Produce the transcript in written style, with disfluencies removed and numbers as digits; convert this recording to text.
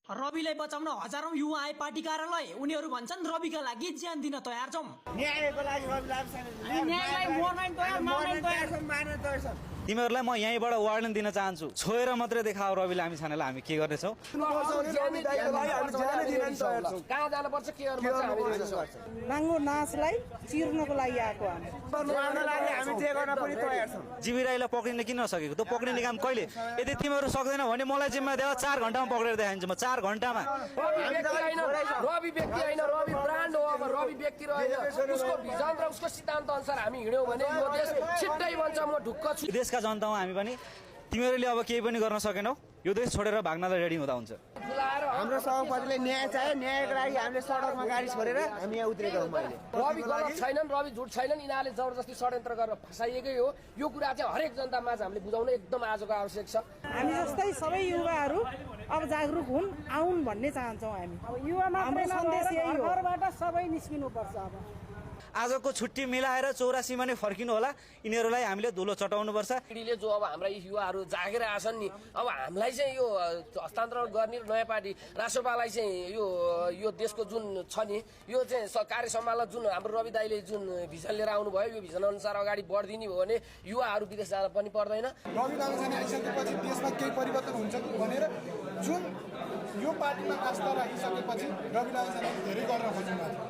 रविलाई बचाउन हजारौं युवा आए पार्टी कार्यालय। उनीहरू भन्छन् रविका लागि ज्यान दिन तयार छौं। न्यायको लागि न्यायलाई मर्न तयार छौं। तिमीहरूलाई म यहीँबाट वार्निङ दिन चाहन्छु, छोएर मात्रै देखाओ रवि लामिछानेलाई हामी के गर्नेछौँ। नाङ्गो नाचलाई चिर्नको लागि आएको जीवी राईलाई पक्रिन किन नसकेको? त्यो पक्रिने काम कहिले? यदि तिमीहरू सक्दैन भने मलाई जिम्मा देऊ, 4 घण्टामा पक्रेर देखाइदिन्छु म। 4 घण्टामा रवि व्यक्ति होइन, रवि ब्रान्ड हो। अब रवि व्यक्ति रहेन, उसको भिजन र उसको सिद्धान्त अनुसार हामी हिँड्यौँ भने यो देश छिट्टै बन्छ। म ढुक्क छु। देशका जनता हौ हामी पनि। तिमीहरूले अब केही पनि गर्न सकेनौ। यो देश छोडेर भाग्नलाई रेडी हुँदा हुन्छ। हाम्रो सभापतिले न्याय चाहे, न्यायको लागि हामीले सडकमा गाडी छोडेर हामी यहाँ उत्रेका हौँ। रवि गलत छैनन्, रवि झुट छैनन्। यिनीहरूले जबरजस्ती षड्यन्त्र गरेर फसाइएकै हो। यो कुरा चाहिँ हरेक जनतामाझ हामीले बुझाउन एकदम आजको आवश्यक छ। हामी जस्तै सबै युवाहरू अब जागरुक हुन्, आउन् भन्ने चाहन्छौँ हामी। अब युवा हाम्रो सन्देश यही हो, घरबाट सबै निस्किनु पर्छ। अब आजको छुट्टी मिलाएर 84 मा नै फर्किनु होला। यिनीहरूलाई हामीले धुलो चटाउनु पर्छ। पिँढीले जो अब हाम्रा युवाहरू जागेर आछन् नि, अब हामीलाई चाहिँ यो हस्तान्तरण गर्ने नयाँ पार्टी रासोपालाई चाहिँ यो देशको जुन छ नि, यो चाहिँ कार्य सम्हाल्न जुन हाम्रो रवि दाइले जुन भिजन लिएर आउनुभयो, यो भिजन अनुसार अगाडि बढिदिने हो भने युवाहरू विदेश जान पनि पर्दैन। रवि लामिछाने आइसकेपछि देशमा केही परिवर्तन हुन्छ भनेर जुन यो पार्टीमा आस्था राखिसकेपछि रवि लामिछाने धेरै गर्न खोज्नु